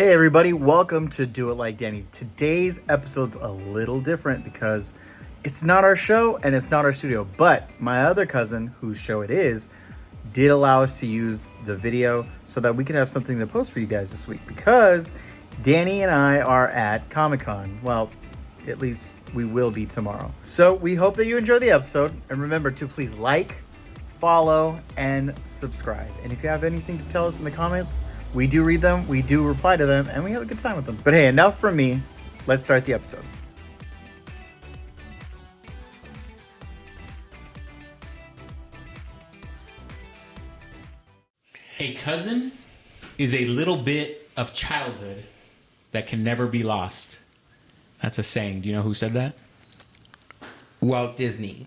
Hey everybody, welcome to Do It Like Danny. Today's episode's a little different because it's not our show and it's not our studio, but my other cousin, whose show it is, did allow us to use the video so that we could have something to post for you guys this week because Danny and I are at Comic-Con. Well, at least we will be tomorrow. So we hope that you enjoy the episode, and remember to please like, follow, and subscribe. And if you have anything to tell us in the comments, we do read them, we do reply to them, and we have a good time with them. But hey, enough from me. Let's start the episode. A cousin is a little bit of childhood that can never be lost. That's a saying. Do you know who said that? Walt Disney.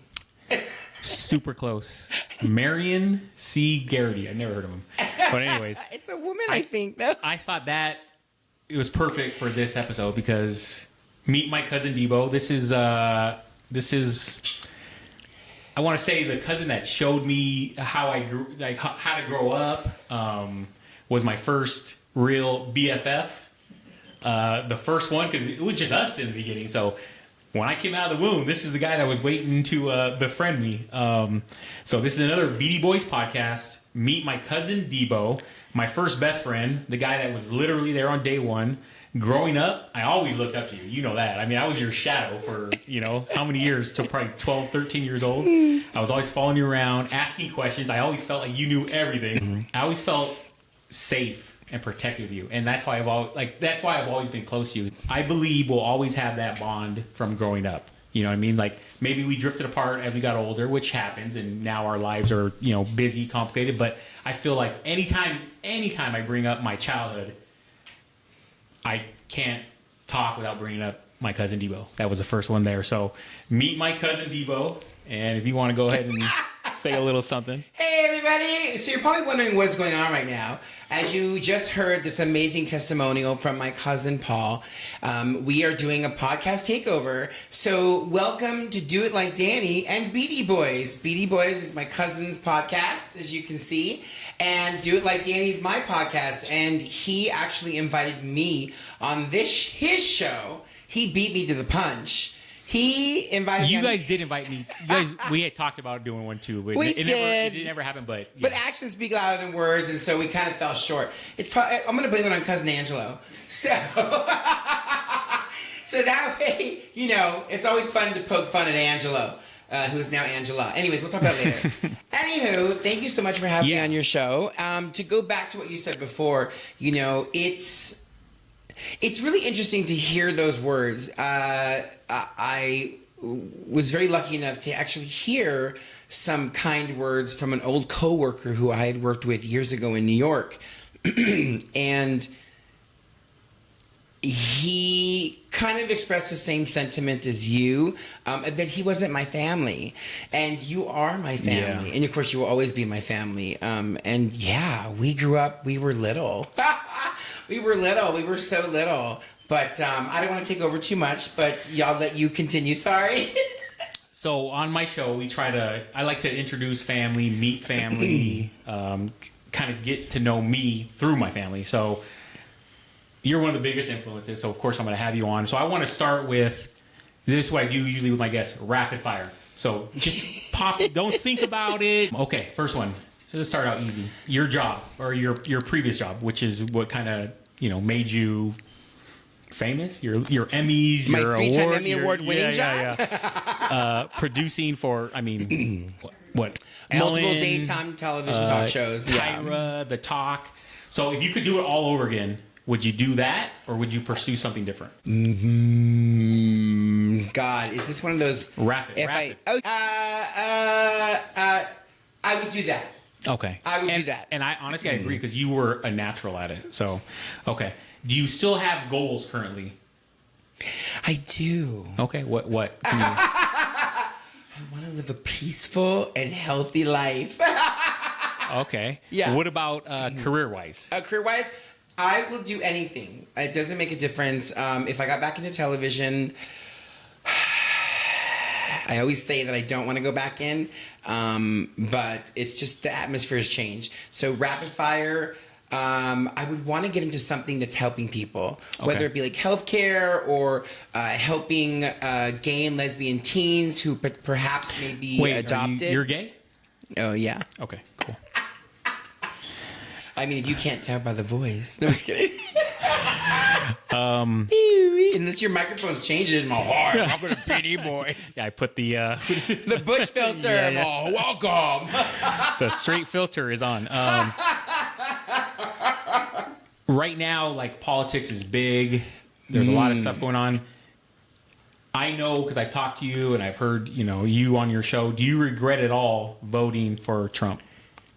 Super close. Marion C. Garrity. I never heard of him. But anyways. It's a woman, I think, though. I thought that it was perfect for this episode because meet my cousin Debo. This is I want to say the cousin that showed me how I grew, like how to grow up, was my first real BFF. The first one, because it was just us in the beginning. So when I came out of the womb, this is the guy that was waiting to befriend me. So this is another BD Boys podcast. Meet my cousin Debo, my first best friend, the guy that was literally there on day one. Growing up, I always looked up to you. You know that. I mean, I was your shadow for, how many years? Till probably 12, 13 years old. I was always following you around, asking questions. I always felt like you knew everything. Mm-hmm. I always felt safe and protected with you. And that's why I've always been close to you. I believe we'll always have that bond from growing up. You know what I mean? Like maybe we drifted apart as we got older, which happens, and now our lives are, busy, complicated. But I feel like anytime I bring up my childhood, I can't talk without bringing up my cousin Debo. That was the first one there. So meet my cousin Debo. And if you want to go ahead and say a little something. Hey, everybody. So you're probably wondering what is going on right now. As you just heard this amazing testimonial from my cousin Paul, we are doing a podcast takeover. So welcome to Do It Like Danny and BD Boys. BD Boys is my cousin's podcast, as you can see. And Do It Like Danny is my podcast. And he actually invited me on his show. He beat me to the punch. He invited you me. Guys did invite me. We had talked about doing one too, but it never happened. But yeah. But actions speak louder than words, and so we kind of fell short. It's probably, I'm going to blame it on cousin Angelo. So that way, it's always fun to poke fun at Angelo, who is now Angela. Anyways, we'll talk about it later. Anywho, thank you so much for having me on your show. To go back to what you said before, it's really interesting to hear those words. I was very lucky enough to actually hear some kind words from an old coworker who I had worked with years ago in New York. And he kind of expressed the same sentiment as you, but he wasn't my family. And you are my family. Yeah. And of course, you will always be my family. And yeah, we grew up, we were little. We were so little. But I don't want to take over too much, but I'll let you continue. Sorry. So on my show, I like to introduce family, meet family, kind of get to know me through my family. So you're one of the biggest influences, so of course I'm going to have you on. So I want to start with, this is what I do usually with my guests, rapid fire. So just pop it, don't think about it. Okay, first one. Let's start out easy. Your job, or your previous job, which is what kind of, made you famous, your Emmys, my your 3-time Emmy award-winning job. Producing for, what? Multiple Ellen, daytime television talk shows. Tyra, The Talk. So if you could do it all over again, would you do that, or would you pursue something different? God, is this one of those rapid? I would do that. Okay. I would do that. And I honestly, I agree, because you were a natural at it. So, okay. Do you still have goals currently? I do. Okay. What? I want to live a peaceful and healthy life. Okay. Yeah. What about career-wise? Career-wise, I will do anything. It doesn't make a difference. If I got back into television, I always say that I don't want to go back in, but it's just the atmosphere has changed. So rapid fire, I would want to get into something that's helping people, whether Okay. it be like healthcare or helping gay and lesbian teens who perhaps may be Wait, adopted. you're gay? Oh, yeah. Okay, cool. I mean, if you can't tell by the voice. No, I'm just kidding. Unless your microphone's changing, I'm all hard. I'm going to PD boy. Yeah, I put the The Bush filter. Yeah, I'm yeah. all, welcome. the straight filter is on. Right now, like, politics is big. There's a lot of stuff going on. I know because I've talked to you and I've heard, you on your show. Do you regret at all voting for Trump?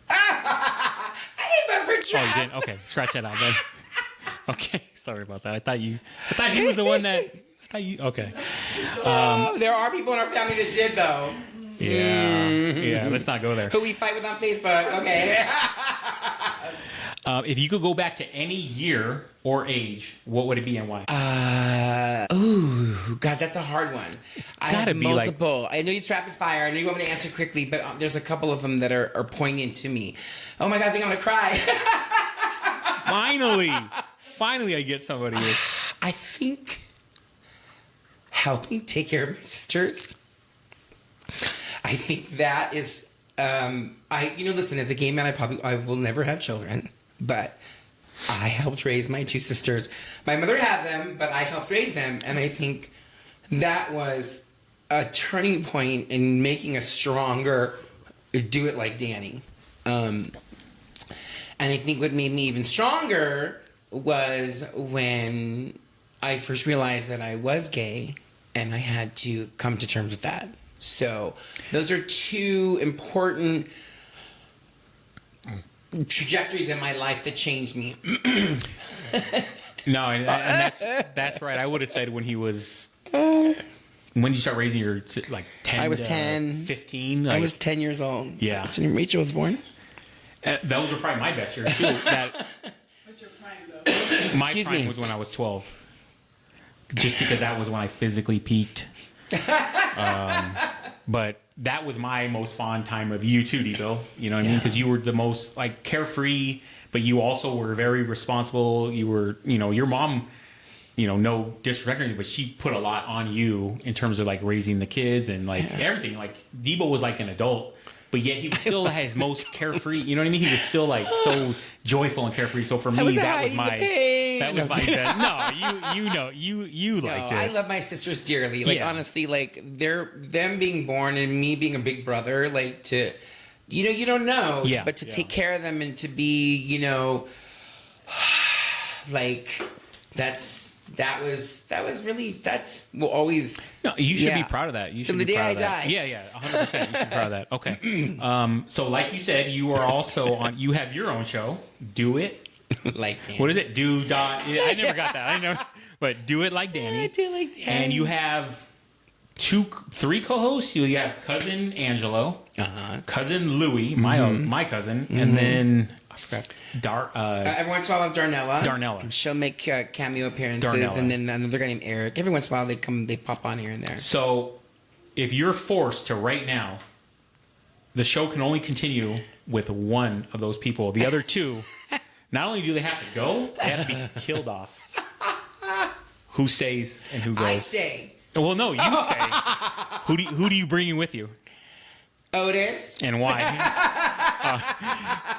I didn't vote for Oh, Trump. you didn't? Okay, scratch that out then. Okay, sorry about that. I thought he was the one that. Okay. Oh, there are people in our family that did, though. Yeah. Let's not go there. Who we fight with on Facebook. Okay. If you could go back to any year or age, what would it be and why? God, that's a hard one. I gotta have be like- multiple. I know it's rapid fire. I know you want me to answer quickly, but there's a couple of them that are poignant to me. Oh my God, I think I'm gonna cry. Finally, I get somebody. I think helping take care of my sisters. I think that is. Listen, as a gay man, I will never have children, but I helped raise my two sisters. My mother had them, but I helped raise them, and I think that was a turning point in making us stronger. Do it like Danny. And I think what made me even stronger was when I first realized that I was gay, and I had to come to terms with that. So those are two important trajectories in my life that changed me. No, and that's right. I would have said when he was. When did you start raising your 10? I was 10. 15. I was 10 years old. Yeah. That's when Rachel was born. Those were probably my best years too. What's your prime, though? My Excuse prime me. was when I was 12. Just because that was when I physically peaked. But that was my most fond time of you too, Debo. You know what I mean? Because you were the most carefree, but you also were very responsible. You were, your mom, no disrespect or anything, but she put a lot on you in terms of raising the kids and everything. Debo was like an adult, but yet he was still his most carefree. You know what I mean? He was still so joyful and carefree. So for me, that was my best. No, you liked it. I love my sisters dearly. Yeah. Honestly, them being born and me being a big brother, you don't know. Yeah. But to take care of them and to be, will always. No, you should Yeah. be proud of that. You should Till be the day proud I of that. die. Yeah, 100%. You should be proud of that. Okay. So like you said, you are also on. You have your own show. Do it. Like Danny. What is it? Do dot. I never got that. I never. But do it like Danny. Do it like Danny. And you have three co-hosts. You have cousin Angelo, cousin Louie, my cousin, and then I forgot Every once in a while, I have Darnella. Darnella. She'll make cameo appearances, Darnella. and then another guy named Eric. Every once in a while, they pop on here and there. So, if you're forced to right now, the show can only continue with one of those people. The other two, not only do they have to go, they have to be killed off. Who stays and who goes? I stay. Well, no, you stay. Who do you bring in with you, Otis. and why?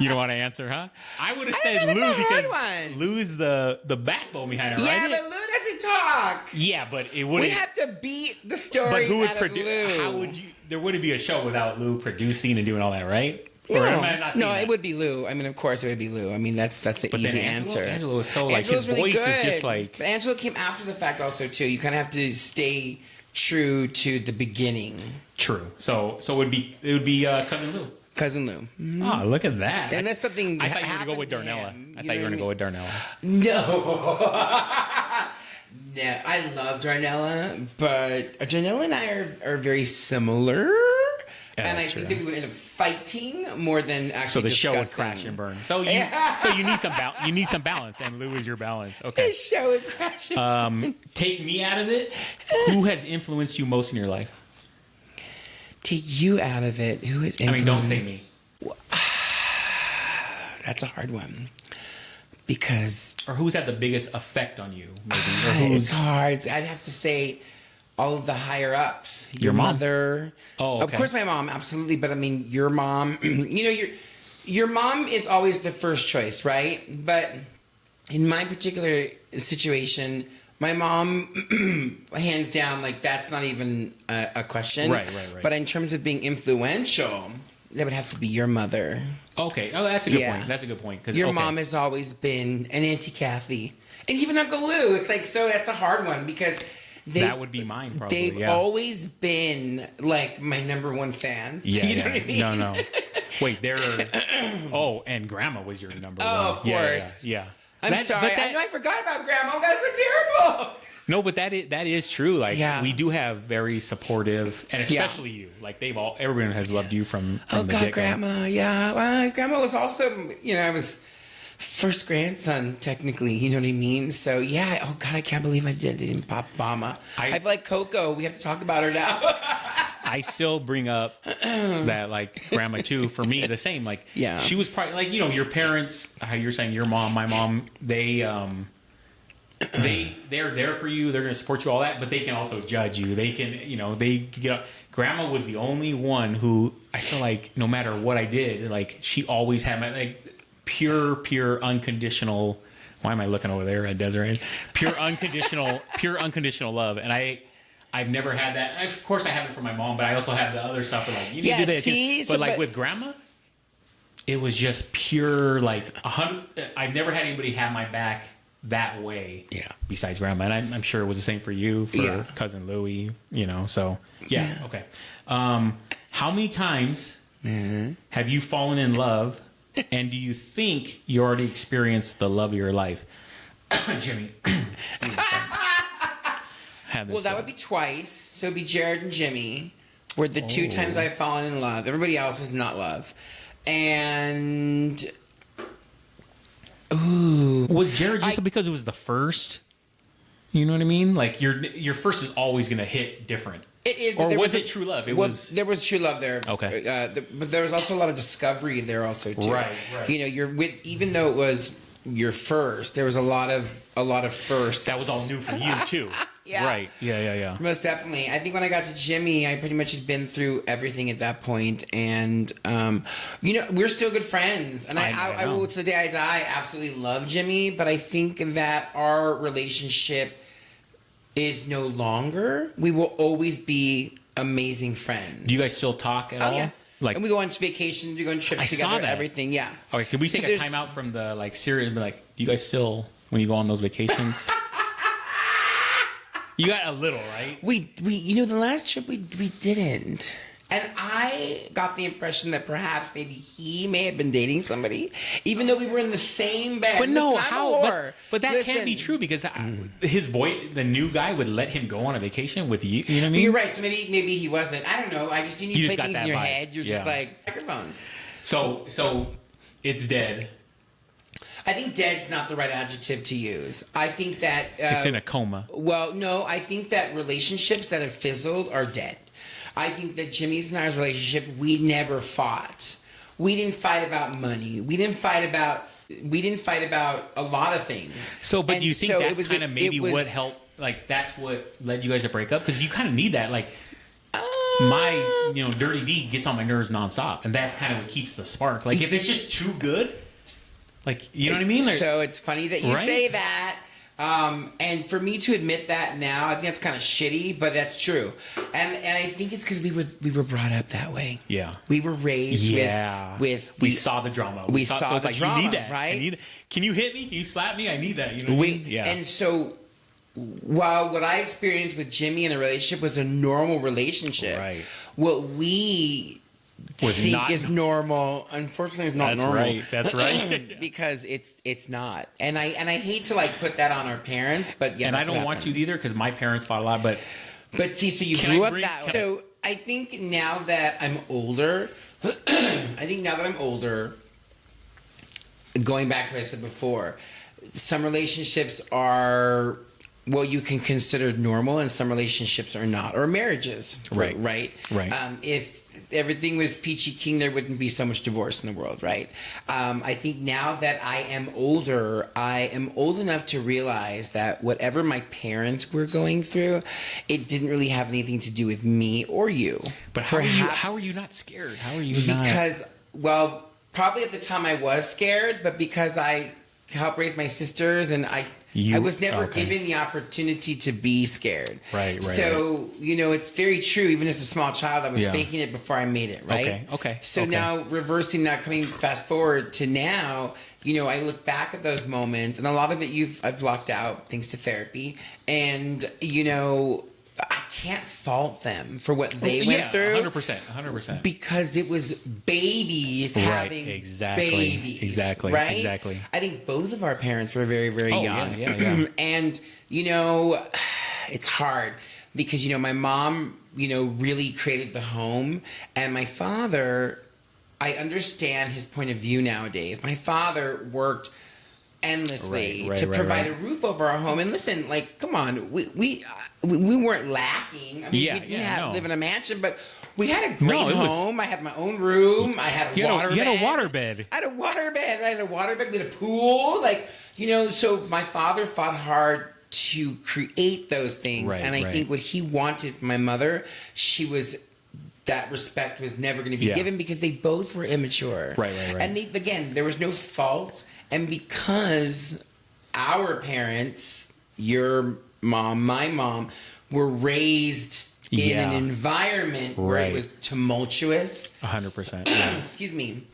You don't want to answer, huh? I would have said think Lou that's a hard because one. Lou's the backbone behind it, Yeah, right? but Lou doesn't talk. Yeah, but it would. We have to beat the But stories who would out of produce? Lou. How would you? There wouldn't be a show without Lou producing and doing all that, right? Or am I not seeing No, that? it would be Lou. I mean, of course, it would be Lou. I mean, that's the But easy then Angelo, answer. Angelo is so Angelo's his voice is just But Angelo came after the fact, also too. You kind of have to stay true to the beginning. true. So it would be cousin Lou. Cousin Lou. Oh, look at that! Unless something I thought you were going to go with happened to Darnella. him, I you thought you were know going to what go with Darnella. No. No, I love Darnella, but Darnella and I are very similar. Yeah, and I that's think true. that we would end up fighting more than actually So the show would discussing. crash and burn. So you need some balance, and Lou is your balance. Okay. The show would crash and burn. Take me out of it. Who has influenced you most in your life? Take you out of it. Who is I mean, don't say me. That's a hard one. because Or who's had the biggest effect on you? Maybe. Or it's hard. I'd have to say all of the higher ups. Your mom? Mother. Oh, okay. Of course my mom, absolutely. But I mean, your mom, your mom is always the first choice, right? But in my particular situation, my mom, hands down, like that's not even a question. Right. But in terms of being influential, that would have to be your mother. Okay. Oh, that's a good point. That's a good point. Your mom has always been an Auntie Kathy. And even Uncle Lou. It's like, so that's a hard one because that would be mine, probably. They've always been like my number one fans. Yeah, you know what I mean? No. Wait, and Grandma was your number one. Oh, of course. Yeah. I'm sorry. I know I forgot about Grandma. You guys are terrible. No, but that is true. Like we do have very supportive, and especially you. Like everyone has loved you from oh the God, get-go. Grandma. Yeah, well, Grandma was also, I was first grandson technically. You know what I mean? So yeah. Oh God, I can't believe I didn't pop Mama. I feel like Coco. We have to talk about her now. I still bring up that like Grandma too. For me, the same. Like she was probably like your parents. How you're saying your mom, my mom. They're there for you. They're going to support you, all that, but they can also judge you. They can, they get. Grandma was the only one who I feel like no matter what I did, like she always had my like pure unconditional. Why am I looking over there at Desiree? Pure unconditional love, and I've never had that. Of course, I have it from my mom, but I also have the other stuff. Like you need to do this, but with Grandma, it was just pure like 100. I've never had anybody have my back that way, besides Grandma, and I'm sure it was the same for you, for cousin Louie, so okay. How many times have you fallen in love, and do you think you already experienced the love of your life? Jimmy. Well, that would be twice, so it'd be Jared and Jimmy were the two times I've fallen in love. Everybody else was not love. And was Jared just because it was the first? You know what I mean? Like your first is always going to hit different. It is, or was it true love? There was true love there. Okay, but there was also a lot of discovery there, also too. Right. You're with, even though it was your first, there was a lot of firsts. That was all new for you too. Yeah. Right. Yeah. Most definitely. I think when I got to Jimmy, I pretty much had been through everything at that point, and we're still good friends. And I will, to the day I die, absolutely love Jimmy. But I think that our relationship is no longer. We will always be amazing friends. Do you guys still talk at all? Yeah. Like, and we go on vacations, we go on trips together, saw that. Everything. Yeah. Okay, can we take a time out from the series and be like, you guys still, when you go on those vacations? You got a little, right? We the last trip we didn't. And I got the impression that perhaps maybe he may have been dating somebody, even though we were in the same bed. But no, how? But that can't be true because his boy, the new guy, would let him go on a vacation with you. You know what I mean? You're right. So maybe he wasn't. I don't know. I just you play things in your head. You're just like microphones. So it's dead. I think dead's not the right adjective to use. I think that it's in a coma. Well, no, I think that relationships that have fizzled are dead. I think that Jimmy's and I's relationship, we never fought. We didn't fight about money. We didn't fight about a lot of things. So, but do you think that's kind of maybe what helped? Like, that's what led you guys to break up? Because you kind of need that. Like, my dirty deed gets on my nerves nonstop, and that kind of what keeps the spark. Like, if it's just too good, like, you know what I mean? Like, so it's funny that you say that. And for me to admit that now, I think that's kind of shitty, but that's true. And I think it's because we were brought up that way. Yeah, we were raised with we saw the drama. We saw the drama. You need that, right? Can you hit me? Can you slap me? I need that. You know what I mean? Yeah. And so, while what I experienced with Jimmy in a relationship was a normal relationship, right? What we think is normal, unfortunately, is not normal. That's right. Because it's not, and I hate to put that on our parents, but yeah, and I don't want to either because my parents fought a lot, but see, so you grew up that way. So I think now that I'm older, going back to what I said before, some relationships are what you can consider normal, and some relationships are not, or marriages, right? Right. everything was peachy keen, there wouldn't be so much divorce in the world, right? I think now that I am older, I am old enough to realize that whatever my parents were going through, it didn't really have anything to do with me or you. But how are you not scared? How are you not? Because, well, probably at the time I was scared, but because I helped raise my sisters and I was never given the opportunity to be scared. Right. So, it's very true. Even as a small child, I was faking it before I made it, right? Okay. So now reversing that, coming fast forward to now, I look back at those moments and a lot of it I've blocked out thanks to therapy. And, I can't fault them for what they went through. 100%. Because it was babies having babies. Exactly. Right? Exactly. I think both of our parents were very, very young. Yeah. And, it's hard because, my mom, really created the home. And my father, I understand his point of view nowadays. My father worked endlessly to provide a roof over our home. And listen, like, come on, we weren't lacking. I mean, we didn't live in a mansion, but we had a great home. I had my own room. I had a water bed. You had a water bed. I had a water bed. I had a water bed. We had a pool. Like, so my father fought hard to create those things. And I think what he wanted from my mother, that respect was never going to be given because they both were immature. Right. And again, there was no fault. And because our parents, your mom, my mom, were raised in an environment where it was tumultuous. 100%. Excuse me.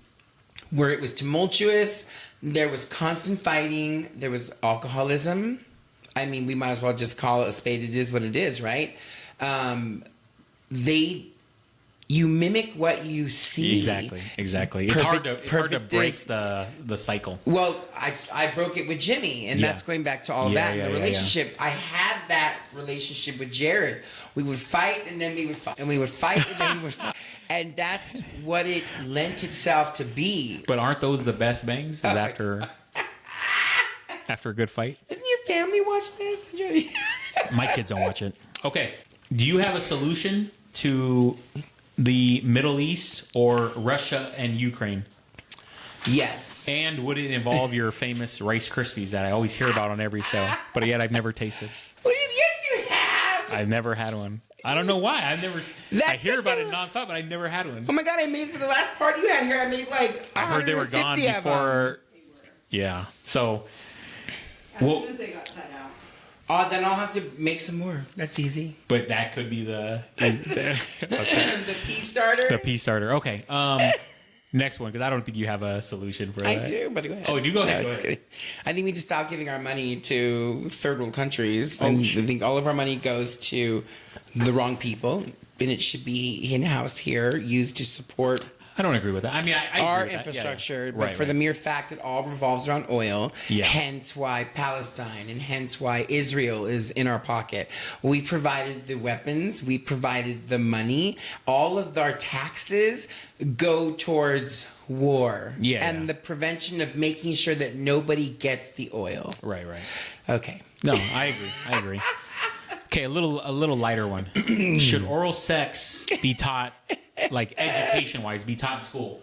Where it was tumultuous, there was constant fighting, there was alcoholism. I mean, we might as well just call it a spade. It is what it is, right? You mimic what you see. Exactly. It's hard to break the cycle. Well, I broke it with Jimmy, and that's going back to all of that. The relationship, I had that relationship with Jared. We would fight, and then we would fight, and we would fight, and then we would fight. And that's what it lent itself to be. But aren't those the best bangs? After a good fight? Doesn't your family watch this? My kids don't watch it. Okay. Do you have a solution to the Middle East or Russia and Ukraine? Yes. And would it involve your famous Rice Krispies that I always hear about on every show, but yet I've never tasted? Yes, you have. I've never had one. I don't know why. I hear about it nonstop, but I never had one. Oh my God, I made it for the last party you had here. I made I heard they were gone before. Yeah. So. As soon as they got set out. Oh, then I'll have to make some more. That's easy. But that could be the the pea starter. The pea starter. Okay. Next one, because I don't think you have a solution for that. I do, but go ahead. Oh, you go ahead. No, just kidding. I think we just stop giving our money to third world countries. And I think all of our money goes to the wrong people, and it should be in-house here, used to support I don't agree with that. I mean, I our agree with infrastructure, that. but for the mere fact it all revolves around oil, Yeah. hence why Palestine and hence why Israel is in our pocket. We provided the weapons, we provided the money, all of our taxes go towards war and the prevention of making sure that nobody gets the oil. Right. Okay. No, I agree. Okay, a little lighter one. Should oral sex be taught, like education-wise, be taught in school?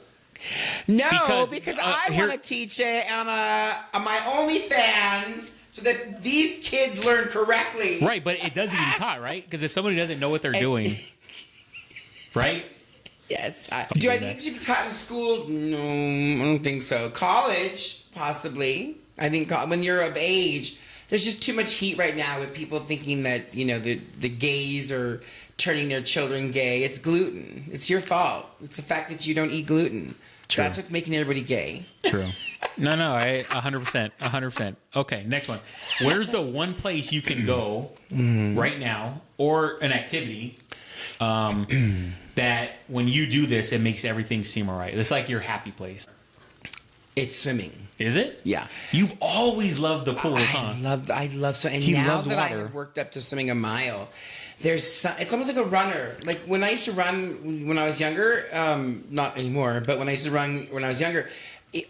No, because I want to teach it on my OnlyFans so that these kids learn correctly. Right, but it doesn't get taught, right? Because if somebody doesn't know what they're doing, right? Yes. Do I think it should be taught in school? No, I don't think so. College, possibly. I think when you're of age, there's just too much heat right now with people thinking that, the gays are turning their children gay. It's gluten. It's your fault. It's the fact that you don't eat gluten. True. That's what's making everybody gay. True. No, 100%. Okay, next one. Where's the one place you can go right now, or an activity, that when you do this, it makes everything seem all right? It's like your happy place. It's swimming. Is it? Yeah. You've always loved the pool, huh? I love swimming. And He now loves that water. I have worked up to swimming a mile, it's almost like a runner. Like when I used to run when I was younger, not anymore, but when I used to run when I was younger,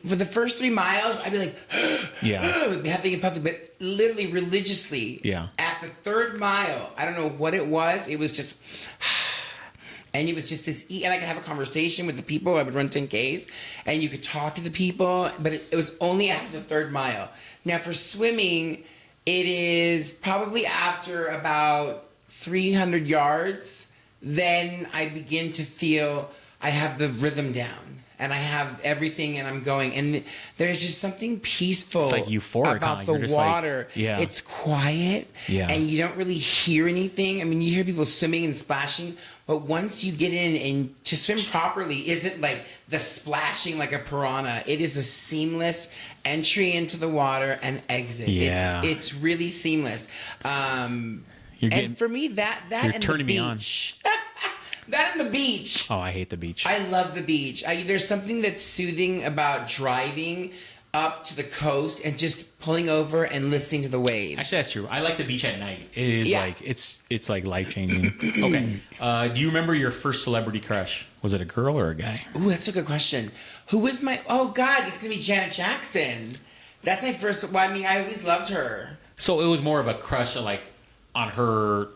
for the first 3 miles, I'd be like, having a puffy, but literally religiously. Yeah. At the 3rd mile, I don't know what it was. It was just. And it was just this, and I could have a conversation with the people. I would run 10Ks, and you could talk to the people, but it was only after the 3rd mile. Now, for swimming, it is probably after about 300 yards, then I begin to feel I have the rhythm down. And I have everything, and I'm going. And there's just something peaceful It's like euphoric, about huh? the You're just like, water. yeah. It's quiet, and you don't really hear anything. I mean, you hear people swimming and splashing, but once you get in and to swim properly isn't like the splashing like a piranha. It is a seamless entry into the water and exit. Yeah. It's really seamless. And for me, that You're and turning the me on. beach. That and the beach. Oh, I hate the beach. I love the beach. There's something that's soothing about driving up to the coast and just pulling over and listening to the waves. Actually, that's true. I like the beach at night. It is like it's like life changing. Okay. Do you remember your first celebrity crush? Was it a girl or a guy? Ooh, that's a good question. Who was my? Oh God, it's gonna be Janet Jackson. That's my first. Well, I mean, I always loved her. So it was more of a crush, like on her.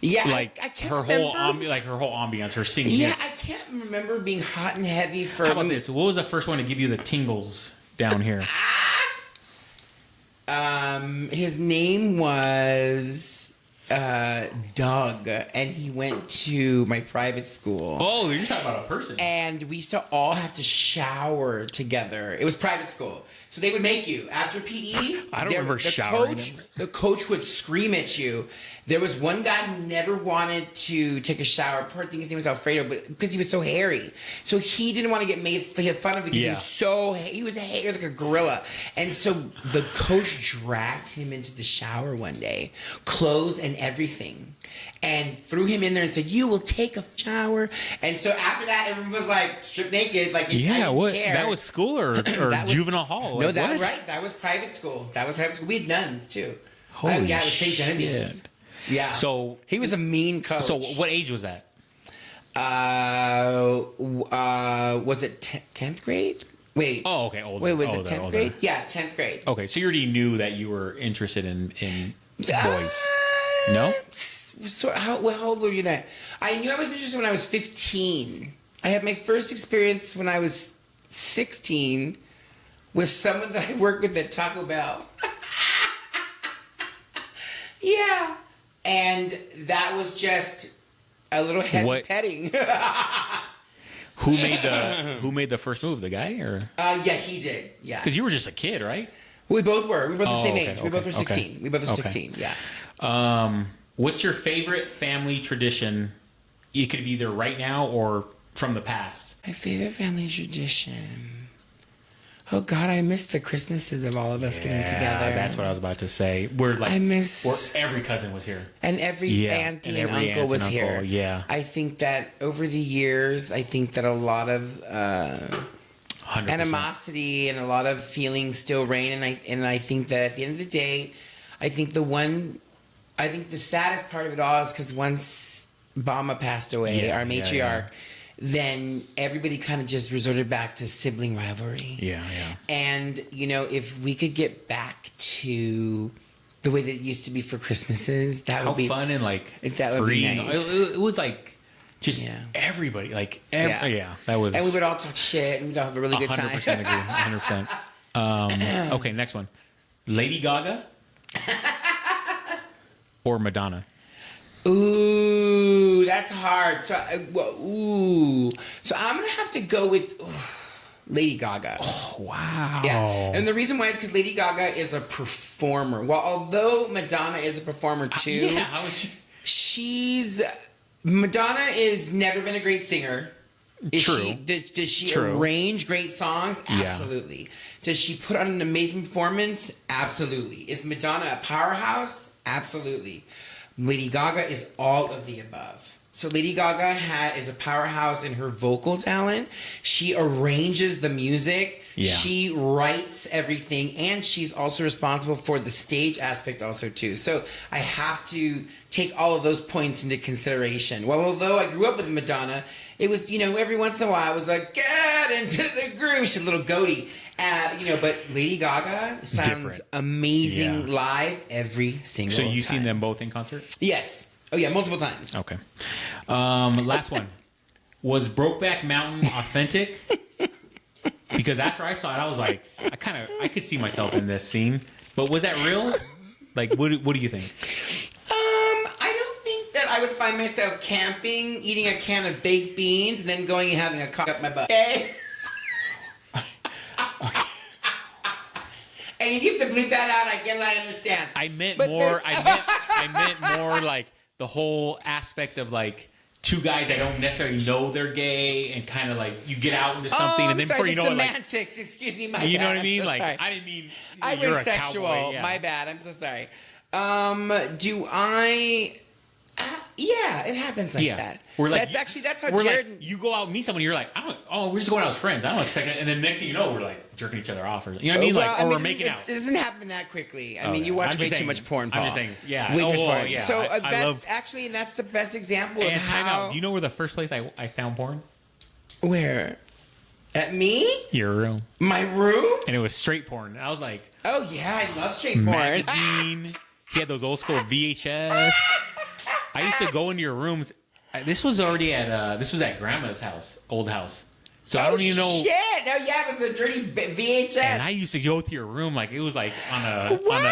Yeah, Like I can't her remember. her whole ambience, her singing. Yeah, I can't remember being hot and heavy for. How about this? What was the first one to give you the tingles down here? His name was Doug, and he went to my private school. Oh, you're talking about a person. And we used to all have to shower together. It was private school. So they would make you, after PE, I don't remember showering. The coach would scream at you. There was one guy who never wanted to take a shower. Poor thing, his name was Alfredo, but because he was so hairy. So he didn't want to get made fun of because he was like a gorilla. And so the coach dragged him into the shower one day, clothes and everything, and threw him in there and said, "You will take a shower." And so after that, everyone was like stripped naked. Like, I didn't care. That was school or juvenile hall? No, Like, that what? was right. That was private school. We had nuns too. Holy It was St. Genevieve's. shit. Yeah. So he was a mean coach. So what age was that? Was it 10th grade? Wait. Oh, okay. Older. Wait, was older, it 10th older. grade? Yeah, 10th grade. Okay, so you already knew that you were interested in boys. No? So how old were you then? I knew I was interested when I was 15. I had my first experience when I was 16 with someone that I worked with at Taco Bell. Yeah. And that was just a little heavy petting. Who made the first move? The guy or? Yeah, he did. Yeah. Because you were just a kid, right? We both were. We were both the same okay, age. We both were 16. okay. We both were Okay. 16. Yeah. What's your favorite family tradition? It could be either right now or from the past. My favorite family tradition. Oh God, I miss the Christmases of all of us getting together. That's what I was about to say. Where every cousin was here. And every auntie and uncle was here. Yeah. I think that over the years, I think that a lot of 100%. animosity and a lot of feelings still reign. And I think that at the end of the day, I think the saddest part of it all is because once Bama passed away, our matriarch, then everybody kind of just resorted back to sibling rivalry. Yeah, yeah. And, if we could get back to the way that it used to be for Christmases, that would be fun and that would be freeing. nice. It was like just everybody, that was. And we would all talk shit and we'd all have a really good time. 100% agree. 100%. Okay, next one. Lady Gaga or Madonna? Ooh, that's hard. So, So I'm gonna have to go with Lady Gaga. Oh, wow. Yeah, and the reason why is because Lady Gaga is a performer. Well, although Madonna is a performer too, how is she? Madonna is never been a great singer. True. Does she True. arrange great songs? Yeah. Absolutely. Does she put on an amazing performance? Absolutely. Is Madonna a powerhouse? Absolutely. Lady Gaga is all of the above. So Lady Gaga is a powerhouse in her vocal talent. She arranges the music. Yeah. She writes everything. And she's also responsible for the stage aspect also too. So I have to take all of those points into consideration. Well, although I grew up with Madonna, it was, every once in a while I was like, get into the groove. She's a little goaty. But Lady Gaga sounds Different. amazing live every single time. So you've seen them both in concert? Yes. Oh yeah, multiple times. Okay. Last one. Was Brokeback Mountain authentic? Because after I saw it, I was like, I could see myself in this scene. But was that real? Like, what do you think? I don't think that I would find myself camping, eating a can of baked beans, and then going and having a cock up my butt. Okay? And you have to bleep that out. I understand. I meant But more. there's- I meant more like the whole aspect of like two guys that don't necessarily know they're gay, and kind of like you get out into something, and then sorry, before you the know it, like semantics. Excuse me, my you know bad. what I I'm mean? so Like sorry. I didn't mean I you're went a sexual. cowboy. Yeah. My bad. I'm so sorry. Do I? Yeah, it happens like that. We're like, That's how we're Jared. like, you go out and meet someone, you're like, we're just going out as friends. I don't expect it. And then next thing you know, we're like jerking each other off, or you know what I mean? Like, or we're making out. It doesn't happen that quickly. I mean, Okay. you watch I'm way just too saying- much porn, Paul. I'm just saying, yeah. Way too much Oh, porn. yeah. So I that's love- actually that's the best example of And time how. out. Do you know where the first place I found porn? Where? At me? Your room. My room? And it was straight porn. I was like, Oh yeah, I love straight porn. magazine. He had those old school VHS. I used to go into your rooms. This was already at this was at grandma's house, old house. So I don't even know. Shit! Oh yeah, it was a dirty VHS. And I used to go to your room like it was like on a. What?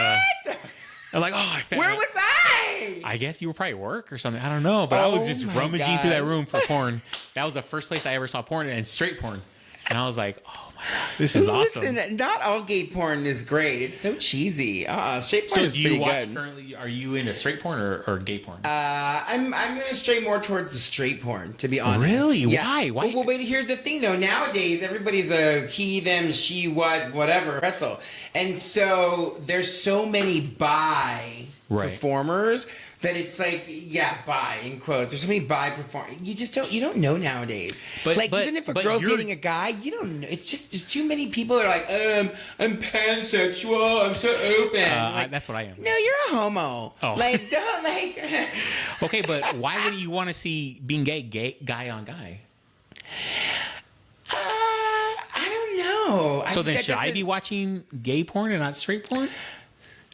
I'm like, I found Where it. was I? I guess you were probably at work or something. I don't know, but I Oh was just my rummaging God. through that room for porn. That was the first place I ever saw porn, and straight porn. And I was like, oh my God, this is awesome. Listen, not all gay porn is great. It's so cheesy. Straight porn So is do pretty you watch good. currently? Are you into straight porn or gay porn? I'm gonna stray more towards the straight porn, to be honest. Really? Yeah. Why? Why? Well, wait. Here's the thing, though. Nowadays, everybody's a he, them, she, what, whatever pretzel, and so there's so many bi Right. performers that it's like, yeah, bi in quotes. There's so many bi performers. You don't know nowadays. But- even if a but girl's you're- dating a guy, you don't know. It's just there's too many people that are like, I'm pansexual. I'm so open. Like, that's what I am. no, you're a homo. Oh. Like, don't like. Okay, but why would you want to see being gay guy on guy? I don't know. So then, should I be watching gay porn and not straight porn?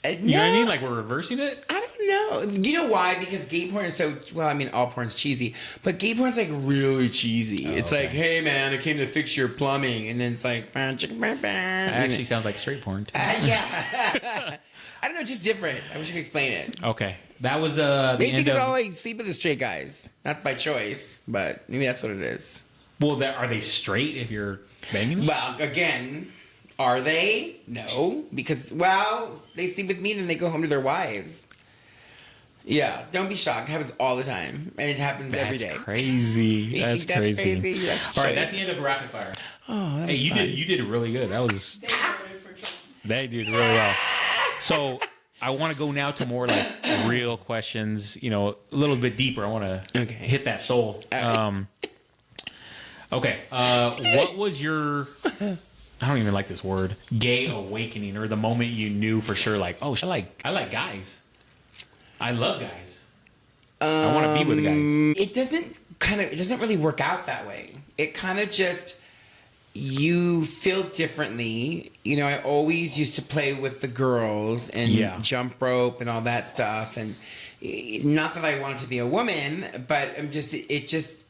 No, You know what I mean? Like we're reversing it. I don't know. You know why? Because gay porn is so well. I mean, all porn's cheesy, but gay porn's like really cheesy. It's okay. like, hey man, I came to fix your plumbing, and then it's like, That actually sounds like straight porn. Too. yeah. I don't know, just different. I wish I could explain it. Okay, that was the Maybe end because of. I like sleep with the straight guys, not by choice, but maybe that's what it is. Well, are they straight if you're banging them? Well, again, are they? No, because they sleep with me, then they go home to their wives. Yeah, don't be shocked. It happens all the time, and it happens every day. Crazy. You That's think crazy. crazy? That's All right, shit. that's the end of rapid fire. Oh, that Hey, was you fun. did really good. That was They voted for Trump. they did really well. So I want to go now to more like real questions. You know, a little bit deeper. I want to Okay. hit that soul. All right. Okay. What was your? I don't even like this word. Gay awakening, or the moment you knew for sure, like, oh, I like guys. I love guys. I want to be with guys. It doesn't really work out that way. It kind of just you feel differently. You know, I always used to play with the girls and Yeah. jump rope and all that stuff, and not that I wanted to be a woman, but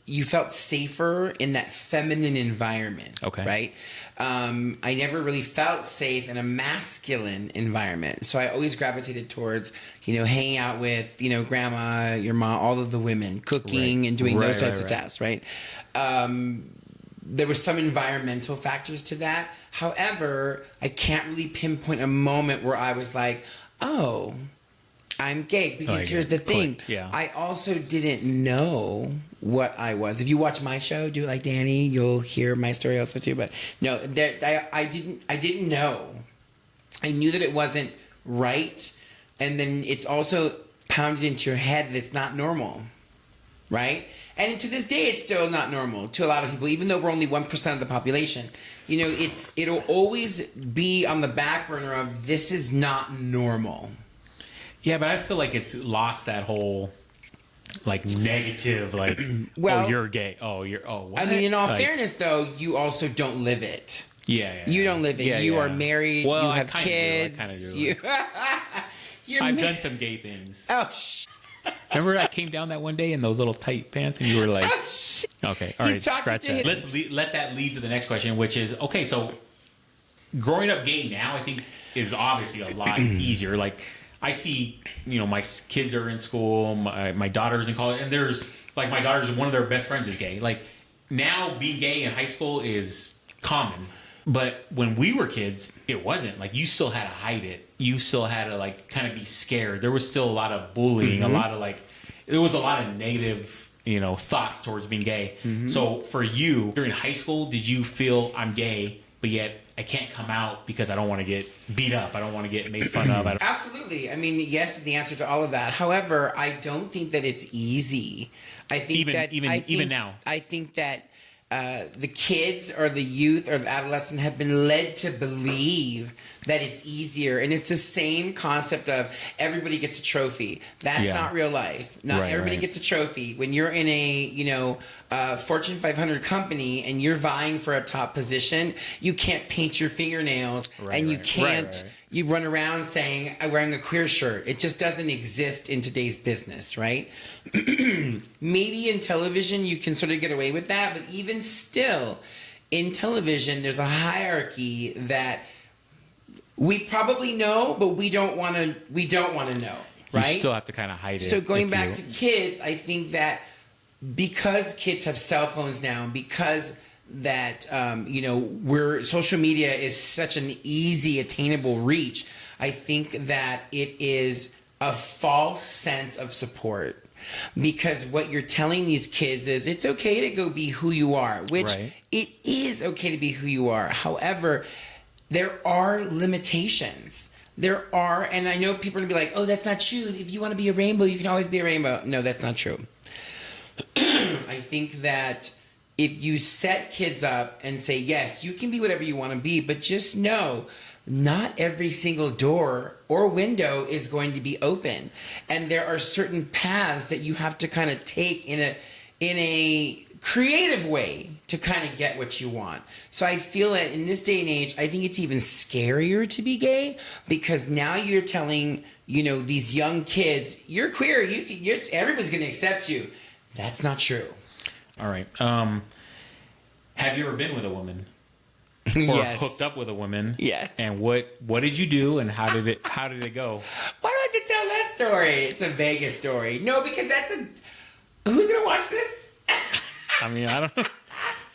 you felt safer in that feminine environment. Okay. Right? I never really felt safe in a masculine environment. So I always gravitated towards, hanging out with, grandma, your mom, all of the women, cooking Right. and doing those Right, types of right. tasks, right? There were some environmental factors to that. However, I can't really pinpoint a moment where I was like, oh, I'm gay. Because I here's get the thing. clicked, yeah. I also didn't know what I was. If you watch my show, Do It Like Danny, you'll hear my story also too. But no, I didn't know. I knew that it wasn't right. And then it's also pounded into your head that it's not normal. Right? And to this day, it's still not normal to a lot of people, even though we're only 1% of the population. It'll always be on the back burner of this is not normal. Yeah, but I feel like it's lost that whole like negative, like Well, oh you're gay, what? I mean, in all Like, fairness, though, you also don't live it. yeah, You don't live it. Yeah, you yeah. are married. Well, you I have kinda do. I kids. kinda do. You, you're I've ma- done some gay things. Oh, Remember I came down that one day in those little tight pants and you were like, okay, all right, He's talking scratch to that. his- Let that lead to the next question, which is, okay, so growing up gay now, I think is obviously a lot easier. Like I see, my kids are in school, my daughter's in college, and there's like my daughter's one of their best friends is gay. Like now being gay in high school is common. But when we were kids, it wasn't. Like you still had to hide it. You still had to like kind of be scared. There was still a lot of bullying, a lot of there was a lot of negative, thoughts towards being gay. So for you, during high school, did you feel I'm gay, but yet I can't come out because I don't want to get beat up. I don't want to get made fun of. Absolutely. I mean, yes, is the answer to all of that. However, I don't think that it's easy. I think even now. I think that the kids or the youth or the adolescent have been led to believe that it's easier. And it's the same concept of everybody gets a trophy. That's not real life. Not everybody gets a trophy. When you're in a, Fortune 500 company and you're vying for a top position, you can't paint your fingernails and you can't, you run around saying, I'm wearing a queer shirt. It just doesn't exist in today's business, right? Maybe in television you can sort of get away with that, but even still, in television, there's a hierarchy that we probably know, but we don't want to know, right? You still have to kind of hide it. So going back to kids, I think that because kids have cell phones now, because that where social media is such an easy attainable reach, I think that it is a false sense of support. Because what you're telling these kids is it's okay to go be who you are, which it is okay to be who you are. However, there are limitations. There are, and I know people are gonna be like, oh, that's not true. If you want to be a rainbow, you can always be a rainbow. No, that's not true. I think that if you set kids up and say, yes, you can be whatever you want to be, but just know not every single door or window is going to be open. And there are certain paths that you have to kind of take in a creative way to kind of get what you want. So I feel that in this day and age, I think it's even scarier to be gay because now you're telling, these young kids, you're queer, everyone's going to accept you. That's not true. All right. Have you ever been with a woman? Or Yes. hooked up with a woman? Yes. And what did you do and how did it go? Why do I have to tell that story? It's a Vegas story. No, because who's going to watch this? I mean, I don't know.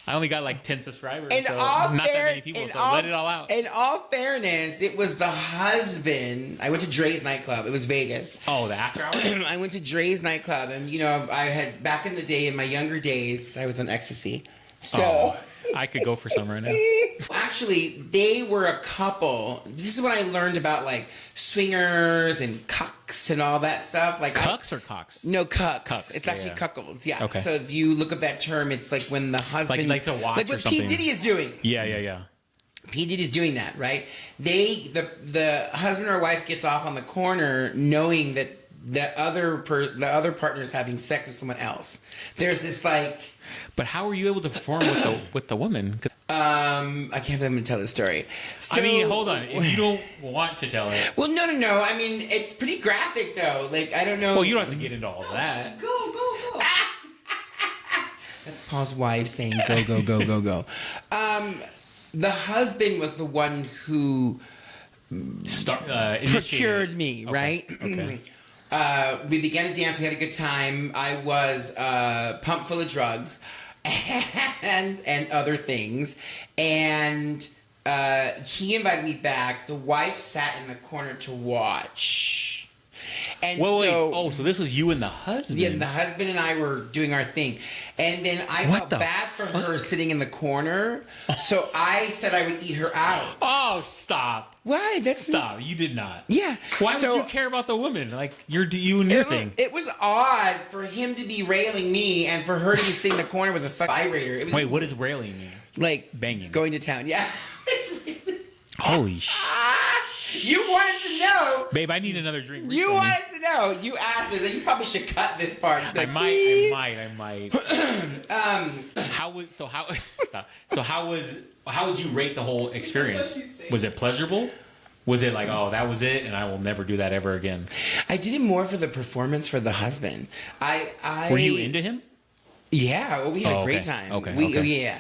I only got like 10 subscribers. In so all not fair- that many people, in so all- let it all out. In all fairness, it was the husband. I went to Dre's nightclub. It was Vegas. Oh, the after hours? I went to Dre's nightclub, and I had back in the day, in my younger days, I was on ecstasy. So Oh, I could go for some right now. actually, they were a couple. This is what I learned about like swingers and cucks and all that stuff. Like Cucks or cocks? No, cucks. Cucks, It's yeah, actually yeah. cuckolds. Yeah. Okay. So if you look up that term, it's like when the husband, Like to watch like or what something. P Diddy is doing. Yeah. P Diddy's doing that, right? The husband or wife gets off on the corner knowing that the other partner is having sex with someone else. There's this like, But how were you able to perform with the woman? 'Cause- I can't believe I'm gonna tell this story. So, I mean, hold on. If you don't want to tell it, Well, no. I mean, it's pretty graphic though. Like, I don't know. well, you don't have to get into all that. Go. That's Paul's wife saying go. The husband was the one who Initiated. procured me, Okay, right? okay. We began to dance. We had a good time. I was pumped full of drugs and other things. And he invited me back. The wife sat in the corner to watch. And Wait. so, Oh, so this was you and the husband? yeah, the husband and I were doing our thing. And then I What felt the bad for her sitting in the corner. So I said I would eat her out. Oh, stop. Why? Stop. You did not. Yeah. Why So- would you care about the woman? Like, you and your thing. It was odd for him to be railing me and for her to be sitting in the corner with a vibrator. It was Wait, what does railing mean? like Banging. going to town. Yeah. Holy sh! You wanted to know. Babe, I need another drink. You recently. wanted to know. You asked me. So you probably should cut this part. Just I like, might. beep. How would you rate the whole experience? Was it pleasurable? Was it like, oh, that was it, and I will never do that ever again? I did it more for the performance for the husband. Were you into him? Yeah, well, we had a great okay. time. Okay, Oh, okay. yeah.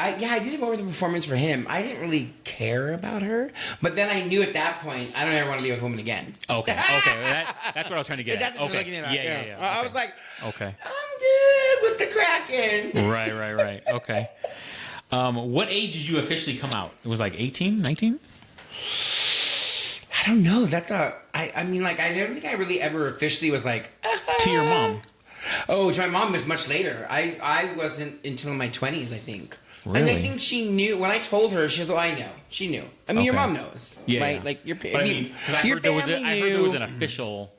I did it more with the performance for him. I didn't really care about her, but then I knew at that point I don't ever want to be with a woman again. Okay. That's what I was trying to get That's at. what Okay. you're looking at. Yeah. I Okay. was like, okay. I'm good with the Kraken. Right. Okay. What age did you officially come out? It was like 18, 19? I don't know. I mean, like, I don't think I really ever officially was like, To your mom? Oh, to my mom was much later. I wasn't until my 20s, I think. And I Really? think she knew when I told her. She was, "Oh, I know." She knew. I mean, your Okay. mom knows, Yeah. right? yeah. Like your, But I mean, 'cause I your heard there was family I heard there was an knew. official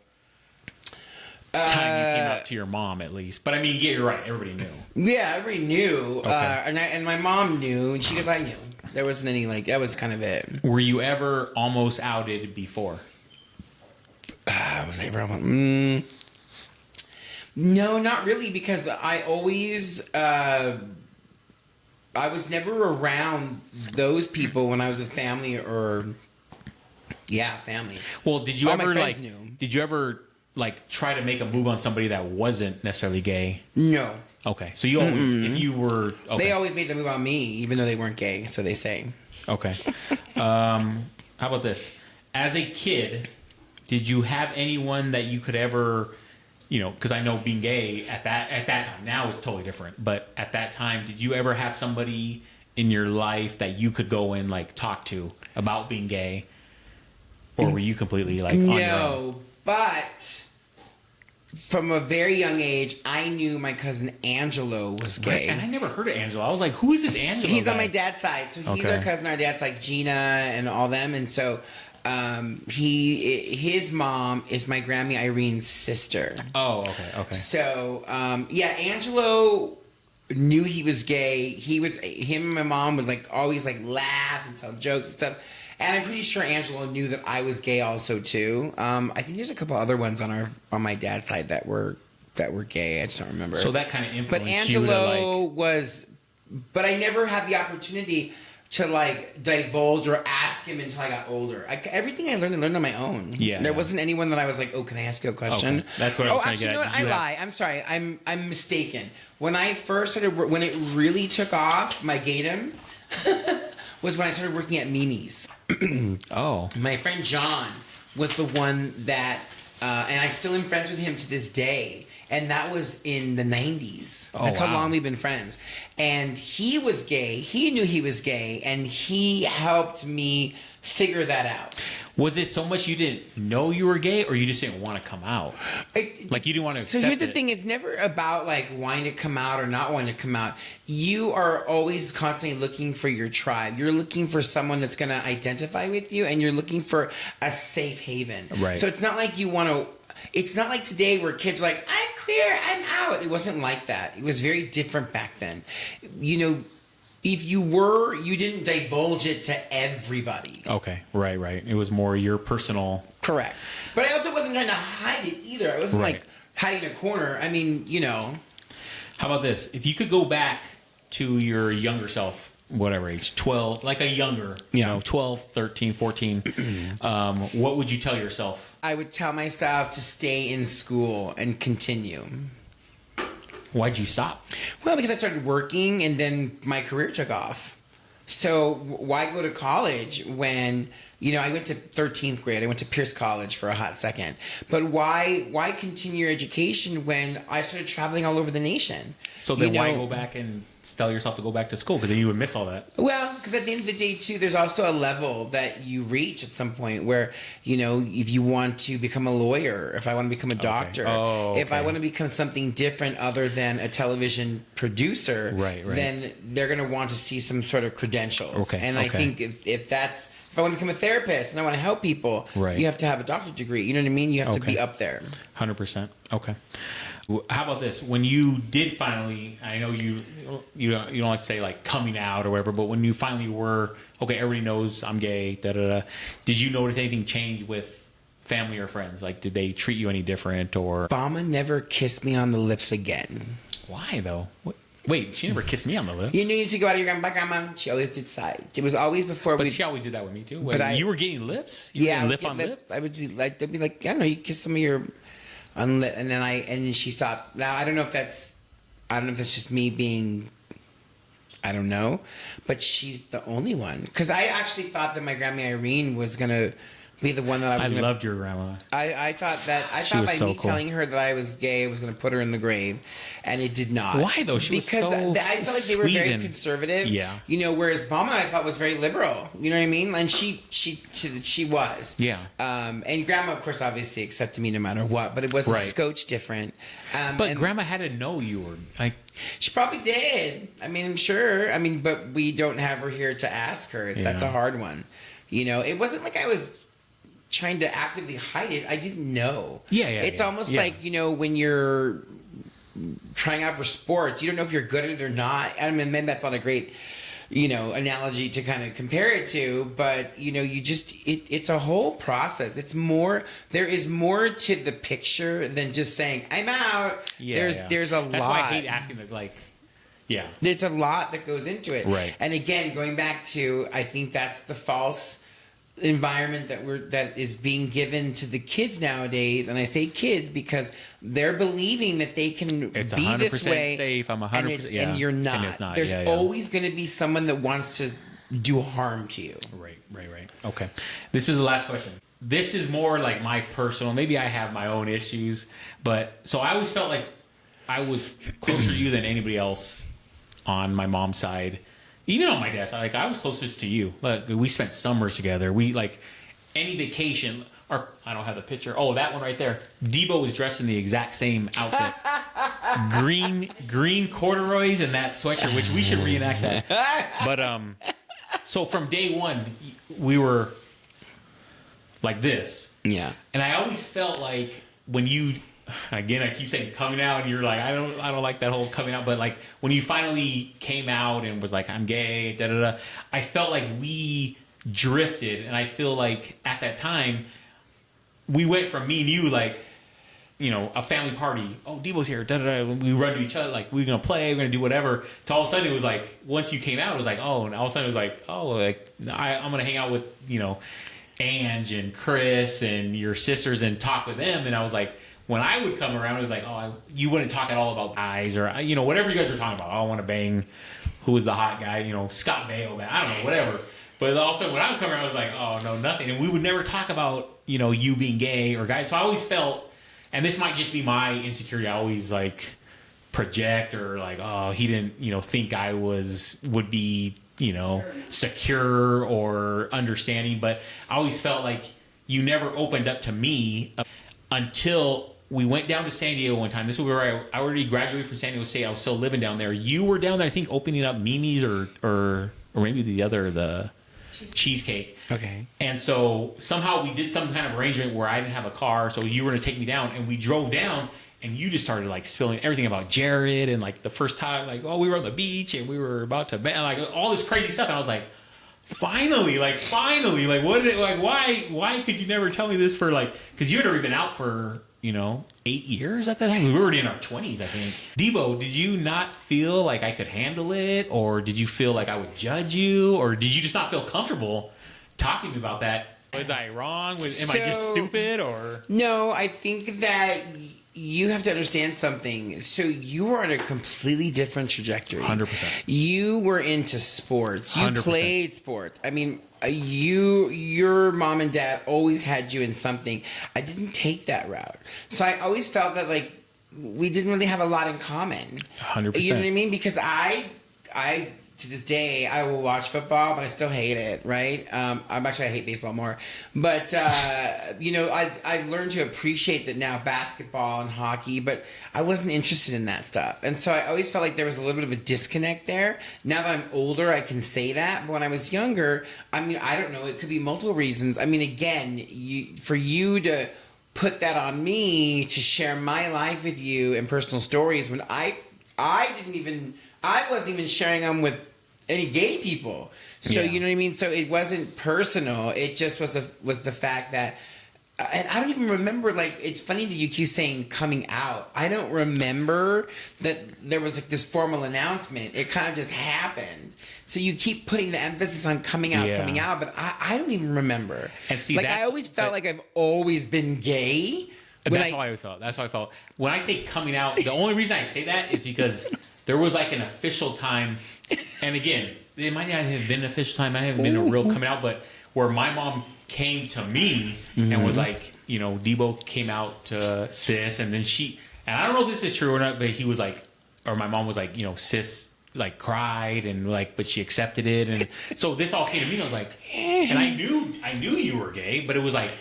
time you came out to your mom at least. But I mean, yeah, you're right. Everybody knew. Yeah, everybody knew, Okay. and my mom knew, and she goes, "I knew." There wasn't any like that was kind of it. Were you ever almost outed before? Was I ever? No, not really, because I always. I was never around those people when I was with family or. Yeah, family. Well, did you All my ever friends like? knew. Did you ever like try to make a move on somebody that wasn't necessarily gay? No. Okay, so you always, if you were, okay, They always made the move on me, even though they weren't gay, so they say. okay. How about this? As a kid, did you have anyone that you could ever, because I know being gay at that time, now it's totally different, but at that time, did you ever have somebody in your life that you could go and like talk to about being gay, or were you completely like on your own? No, but from a very young age, I knew my cousin Angelo was gay. And I never heard of Angelo. I was like, who is this Angelo? He's on guy? my dad's side, so he's Okay. our cousin. Our dad's like Gina and all them, and so his mom is my Grammy Irene's sister. Oh, okay. So Angelo knew he was gay. Him and my mom would like always like laugh and tell jokes and stuff. And I'm pretty sure Angelo knew that I was gay also too. I think there's a couple other ones on my dad's side that were gay. I just don't remember. So that kind of influenced But you to Angelo like. was, but I never had the opportunity to like divulge or ask him until I got older. Everything I learned on my own. Yeah, there yeah. wasn't anyone that I was like, oh, can I ask you a question? Okay. That's what I was trying to actually, get you know at. what? Did I you have- lie. I'm sorry. I'm mistaken. When I first started, when it really took off, my gaydom was when I started working at Mimi's. Oh. My friend John was the one that, and I still am friends with him to this day. And that was in the 90s. Oh, That's wow. how long we've been friends. And he was gay. He knew he was gay. And he helped me figure that out. Was it so much you didn't know you were gay, or you just didn't want to come out? Like you didn't want to So accept here's the it? thing: it's never about like wanting to come out or not wanting to come out. You are always constantly looking for your tribe. You're looking for someone that's going to identify with you, and you're looking for a safe haven. Right. So it's not like you want to. It's not like today where kids are like, "I'm queer, I'm out." It wasn't like that. It was very different back then. If you were, you didn't divulge it to everybody. Okay, right. It was more your personal. Correct. But I also wasn't trying to hide it either. I wasn't Right. like hiding in a corner. I mean, How about this? If you could go back to your younger self, whatever age, 12, like a younger, Yeah. 12, 13, 14, what would you tell yourself? I would tell myself to stay in school and continue. Why'd you stop? Well, because I started working and then my career took off. So why go to college when, I went to 13th grade. I went to Pierce College for a hot second. But why continue your education when I started traveling all over the nation? So then why go back and tell yourself to go back to school? Because then you would miss all that. Well, because at the end of the day, too, there's also a level that you reach at some point where, if you want to become a lawyer, if I want to become a doctor, if I okay. want to become something different other than a television producer, Right. then they're going to want to see some sort of credentials. Okay, And I okay. think if I want to become a therapist and I want to help people, Right. you have to have a doctorate degree. You know what I mean? You have to Okay. be up there. 100%. Okay. How about this? When you did finally, I know you don't like to say like coming out or whatever, but when you finally were, okay, everybody knows I'm gay, did you notice anything change with family or friends? Like, did they treat you any different or? Obama never kissed me on the lips again. Why though? What? Wait, she never kissed me on the lips. You used to go out of your grandma. She always did side. It was always before But she always did that with me too. You were getting lips? You were Yeah, getting lip on lips. lip? I would do like, they'd be like, I don't know, you kiss some of your on lip, and then she stopped. Now I don't know if that's just me being, I don't know, but she's the only one. Because I actually thought that my grandma Irene was gonna be the one that I was. I loved your grandma. I thought was by so me cool. telling her that I was gay, I was going to put her in the grave, and it did not. Why though? She because was so I felt like they were sweet very and- conservative. Yeah. Whereas Mama I thought was very liberal. You know what I mean? And she was. Yeah. And Grandma, of course, obviously accepted me no matter what, but it was Right. a scotch different. But and Grandma had to know you were like. she probably did. I mean, I'm sure. I mean, but we don't have her here to ask her. That's Yeah. a hard one. It wasn't like I was trying to actively hide it. I didn't know. Yeah. It's almost like, when you're trying out for sports, you don't know if you're good at it or not. I mean, maybe that's not a great, analogy to kind of compare it to, but it's a whole process. There is more to the picture than just saying, I'm out. There's a That's lot. That's why I hate asking yeah. There's a lot that goes into it. Right. And again, going back to, I think that's the false environment that is being given to the kids nowadays. And I say kids because they're believing that they can It's be 100% this way. safe. I'm 100%. And you're not. And it's not. There's Yeah. always going to be someone that wants to do harm to you. Right. Okay. This is the last question. This is more like my personal, maybe I have my own issues, but so I always felt like I was closer to you than anybody else on my mom's side. Even on my dad's side, I was closest to you. We spent summers together. We any vacation, or I don't have the picture. Oh, that one right there. Debo was dressed in the exact same outfit. green corduroys and that sweatshirt, which we should reenact that. But so from day one, we were like this. Yeah. And I always felt like when you, again, I keep saying coming out, and you're like, I don't like that whole coming out, but when you finally came out and was like, I'm gay, I felt like we drifted, and I feel like at that time we went from me and you, a family party. Oh, Debo's here. We run to each other we're gonna play, we're gonna do whatever. To all of a sudden it was once you came out, it was and all of a sudden it was I'm gonna hang out with Ange and Chris and your sisters and talk with them, and I was like. When I would come around, it was you wouldn't talk at all about guys or, whatever you guys were talking about. I want to bang, who was the hot guy, Scott Baio, man. I don't know, whatever. But also when I would come around, I was like, oh, no, nothing. And we would never talk about, you being gay or guys. So I always felt, and this might just be my insecurity, I always project or oh, he didn't, think I would be, secure or understanding. But I always felt like you never opened up to me until we went down to San Diego one time. This was where I already graduated from San Diego State. I was still living down there. You were down there, I think, opening up Mimi's or maybe the cheesecake. Okay. And so somehow we did some kind of arrangement where I didn't have a car, so you were going to take me down, and we drove down, and you just started spilling everything about Jared and the first time, we were on the beach and we were about to all this crazy stuff, and I was like, finally, what why could you never tell me this for because you had already been out for 8 years at that time. We were already in our 20s, I think. Debo, did you not feel like I could handle it, or did you feel like I would judge you, or did you just not feel comfortable talking to me about that? Was I wrong? Am I just stupid, or No, I think that you have to understand something. So you were on a completely different trajectory. 100%. You were into sports. You 100%. played sports. I mean, your mom and dad always had you in something. I didn't take that route. So I always felt that we didn't really have a lot in common. 100%. You know what I mean? Because I to this day, I will watch football, but I still hate it, right? I hate baseball more. But, I've learned to appreciate that now, basketball and hockey, but I wasn't interested in that stuff. And so I always felt like there was a little bit of a disconnect there. Now that I'm older, I can say that. But when I was younger, I don't know, it could be multiple reasons. Again, for you to put that on me, to share my life with you and personal stories, when I wasn't even sharing them with any gay people. So, Yeah. you know what I mean? So it wasn't personal. It just was the fact that and I don't even remember, like, it's funny that you keep saying coming out. I don't remember that there was like this formal announcement. It kind of just happened. So you keep putting the emphasis on coming out, but I don't even remember. And see, like, I always felt like I've always been gay. That's how I felt. That's how I felt. When I say coming out, the only reason I say that is because there was like an official time, and again, it might not have been an official time, it might have been a real coming out, but where my mom came to me and was like, you know, Debo came out to Sis, and then and I don't know if this is true or not, but he was like, or my mom was like, you know, Sis like cried and like, but she accepted it, and so this all came to me, and I was like, and I knew you were gay, but it was like,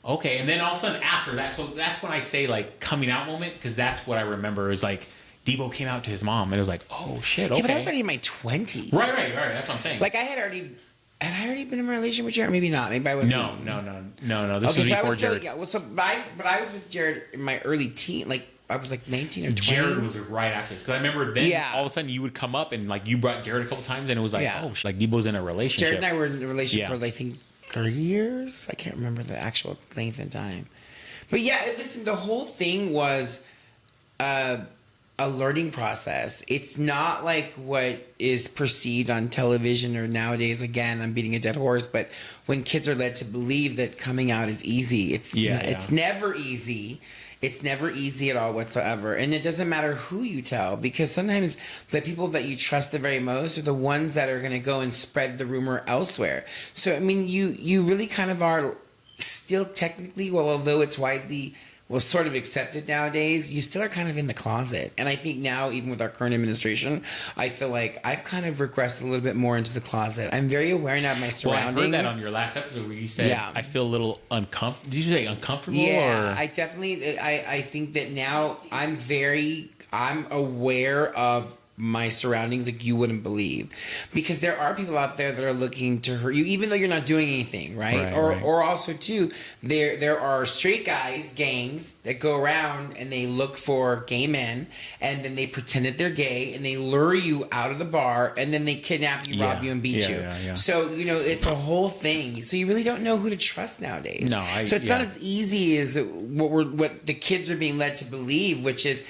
okay, and then all of a sudden after that, so that's when I say like coming out moment, because that's what I remember is like Debo came out to his mom, and it was like, oh shit, okay. Yeah, but I was already in my 20s. Right. That's what I'm saying. Like, Had I already been in a relationship with Jared? Maybe not. Maybe I was. No. This was before Jared. But I was with Jared in my early teen. Like, I was like 19 or 20. Jared was right after this, because I remember then all of a sudden you would come up and like you brought Jared a couple times, and it was like, like Debo's in a relationship. Jared and I were in a relationship for I think 3 years. I can't remember the actual length and time. But yeah, listen, the whole thing was a learning process. It's not like what is perceived on television or nowadays. Again, I'm beating a dead horse, but when kids are led to believe that coming out is easy, it's never easy. It's never easy at all whatsoever. And it doesn't matter who you tell, because sometimes the people that you trust the very most are the ones that are going to go and spread the rumor elsewhere. So, I mean, you really kind of are still technically, well, although it's widely sort of accepted nowadays, you still are kind of in the closet. And I think now, even with our current administration, I feel like I've kind of regressed a little bit more into the closet. I'm very aware now of my surroundings. Well, I heard that on your last episode where you said, I feel a little uncomfortable. Did you say uncomfortable? Yeah, or? I definitely, I think that now I'm aware of my surroundings like you wouldn't believe, because there are people out there that are looking to hurt you even though you're not doing anything, right? Or also too, there are straight guys gangs that go around and they look for gay men, and then they pretend that they're gay and they lure you out of the bar, and then they kidnap you, rob you, and beat you. So it's a whole thing, so you really don't know who to trust nowadays. So it's not as easy as what the kids are being led to believe, which is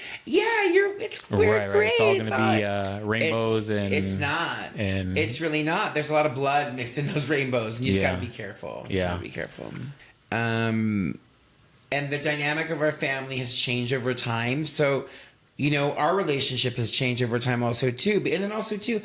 we're great, it's all gonna be rainbows, it's not. And it's really not. There's a lot of blood mixed in those rainbows, and you just gotta be careful. And the dynamic of our family has changed over time. So, our relationship has changed over time also too. And then also too,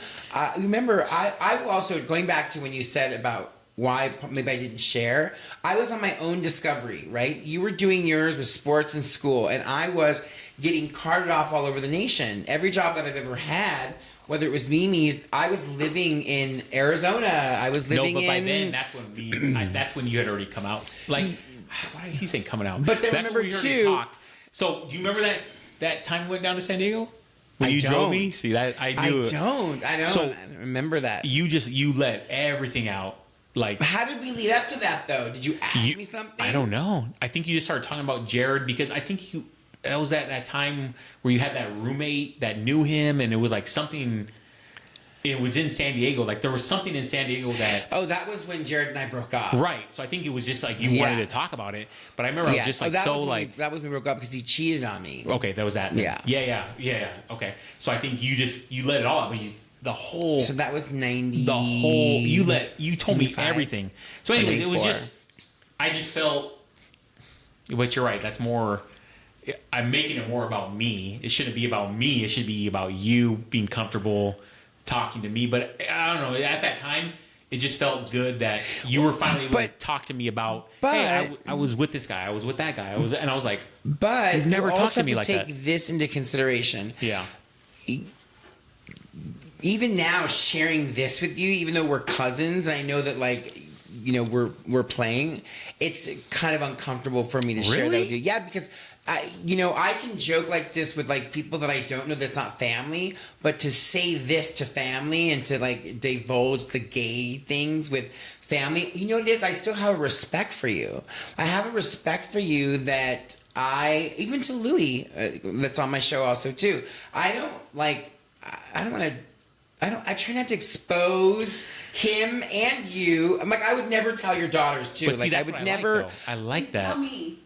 remember, I will also, going back to when you said about why maybe I didn't share, I was on my own discovery, right? You were doing yours with sports and school, and I was getting carted off all over the nation. Every job that I've ever had, whether it was Mimi's, I was living in Arizona. I was living in... No, but by then, that's when you had already come out. Like, why did he say coming out? But then that's remember, when we already talked. So, do you remember that time we went down to San Diego? When you drove me? See, that I knew. I don't. So, I don't remember that. You let everything out. Like, how did we lead up to that, though? Did you ask me something? I don't know. I think you just started talking about Jared, because I think that was at that time where you had that roommate that knew him, and it was like something. It was in San Diego. Like, there was something in San Diego that. Oh, that was when Jared and I broke up. Right. So I think it was just like you wanted to talk about it, but I remember I was just like that was when we broke up because he cheated on me. Okay, that was that. Yeah. Okay. So I think you let it all out, but the whole. So that was 90. The whole you told 95? Me everything. So anyways, it was just I just felt. But you're right. That's more. I'm making it more about me. It shouldn't be about me. It should be about you being comfortable talking to me. But I don't know. At that time, it just felt good that you were finally able to talk to me about. Hey, I was with this guy. I was with that guy. I was like, but you've never talked to me like that. Take this into consideration. Yeah. Even now, sharing this with you, even though we're cousins, and I know that we're playing, it's kind of uncomfortable for me to share that with you. Yeah, because I can joke like this with like people that I don't know that's not family, but to say this to family and to like divulge the gay things with family, what it is? I still have a respect for you. I have a respect for you that even to Louis, that's on my show also too. I don't want to I try not to expose him and you. I'm like, I would never tell your daughters too. But see, like, that's I would what never. I like that. Tell me.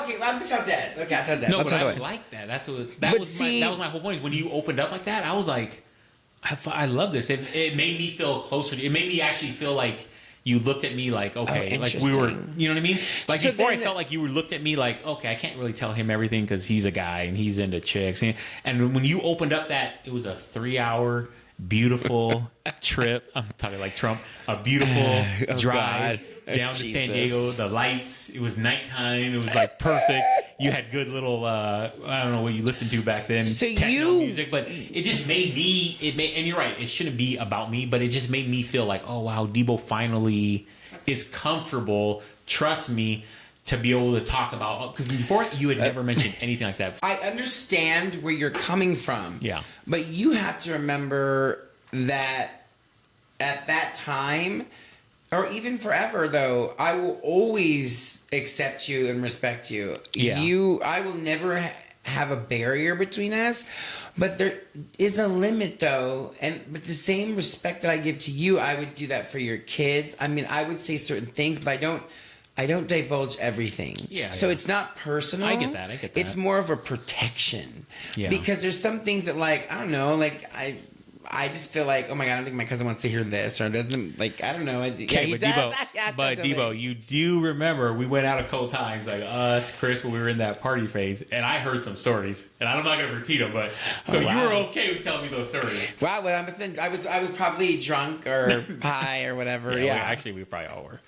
Okay, well, I'm gonna tell Des. Okay, I'll tell Des. No, I'll but tell I the way. like that. That But was see- my whole point. Is when you opened up like that, I was like, I love this. It made me feel closer. It made me actually feel like you looked at me like, okay, like we were, interesting. you know what I mean? Like So before, I then- felt like you looked at me like, okay, I can't really tell him everything because he's a guy and he's into chicks. And when you opened up that, it was a 3-hour beautiful trip. I'm talking like Trump. A beautiful drive God. down to San Jesus. Diego. The lights. It was nighttime. It was like perfect. You had good little. I don't know what you listened to back then. So techno you- music, but it just made me. And you're right. It shouldn't be about me, but it just made me feel like, oh wow, Debo finally is comfortable. Trust me. To be able to talk about, because before you had never mentioned anything like that. I understand where you're coming from. Yeah. But you have to remember that at that time, or even forever though, I will always accept you and respect you. Yeah. I will never have a barrier between us, but there is a limit though. And but the same respect that I give to you, I would do that for your kids. I mean, I would say certain things, but I don't divulge everything. Yeah, So yeah. it's not personal. I get that. It's more of a protection. Yeah. Because there's some things that, like, I don't know, like I just feel like, oh my god, I don't think my cousin wants to hear this, or doesn't, like, I don't know. Okay, but Debo, you do remember we went out a couple times, like us, Chris, when we were in that party phase, and I heard some stories, and I'm not going to repeat them, but so Oh, wow. you were okay with telling me those stories. Wow, well, I was probably drunk or high or whatever. Yeah. Actually, we probably all were.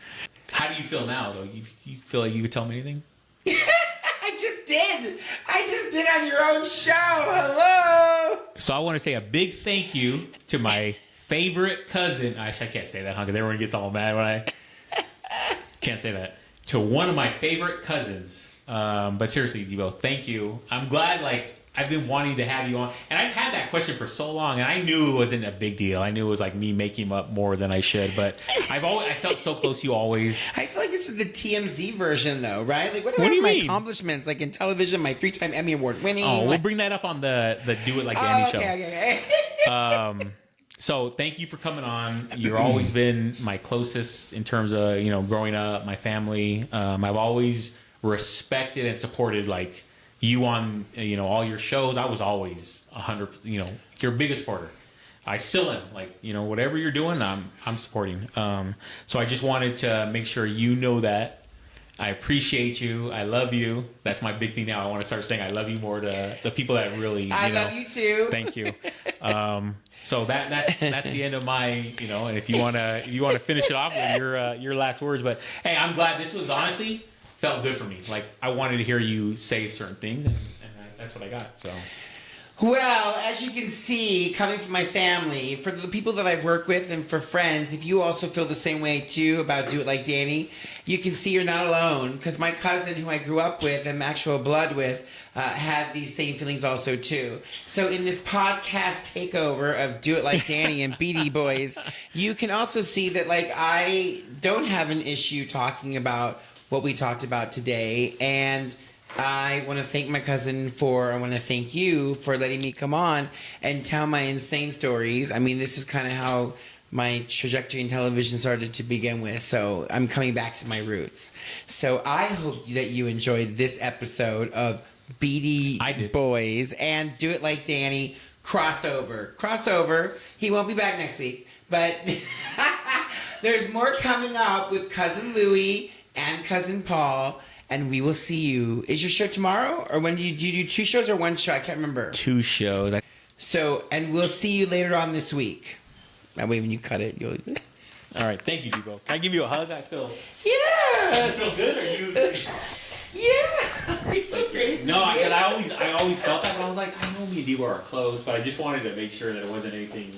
How do you feel now, though? You feel like you could tell me anything? I just did on your own show. Hello. So I want to say a big thank you to my favorite cousin. Actually, I can't say that, huh? Because everyone gets all mad when I can't say that. To one of my favorite cousins. But seriously, Debo, thank you. I'm glad, like, I've been wanting to have you on. And I've had that question for so long, and I knew it wasn't a big deal. I knew it was like me making up more than I should. But I felt so close to you always. I feel like this is the TMZ version, though, right? Like, what What are do you my mean? accomplishments? Like in television, my 3-time Emmy Award winning. Oh, we'll like- bring that up on the Do It Like Danny show. Okay. So thank you for coming on. You've always been my closest in terms of, growing up, my family. I've always respected and supported, like, you on, all your shows. I was always 100, your biggest supporter. I still am, like, whatever you're doing, I'm supporting. So I just wanted to make sure you know that. I appreciate you. I love you. That's my big thing now. I want to start saying I love you more to the people that really, I love you too. Thank you. So that's the end of my, and if you wanna finish it off with your last words, but hey, I'm glad this was honestly felt good for me. Like, I wanted to hear you say certain things, and that's what I got. So. Well, as you can see, coming from my family, for the people that I've worked with and for friends, if you also feel the same way too about Do It Like Danny, you can see you're not alone, because my cousin who I grew up with and actual blood with had these same feelings also too. So in this podcast takeover of Do It Like Danny and BD Boys, you can also see that, like, I don't have an issue talking about what we talked about today, and I want to thank my cousin I want to thank you for letting me come on and tell my insane stories. I mean, this is kind of how my trajectory in television started to begin with. So I'm coming back to my roots. So I hope that you enjoyed this episode of BD Boys and Do It Like Danny crossover. He won't be back next week, but there's more coming up with Cousin Louie and Cousin Paul. And we will see you. Is your show tomorrow? Or when do you do 2 shows or 1 show? I can't remember. 2 shows. So, and we'll see you later on this week. That way when you cut it, you'll... All right. Thank you, Debo. Can I give you a hug? I feel... Yeah! You feel good? Or you... Yeah! You're so crazy. No, I always felt that, but I was like, I know me and Debo are close, but I just wanted to make sure that it wasn't anything,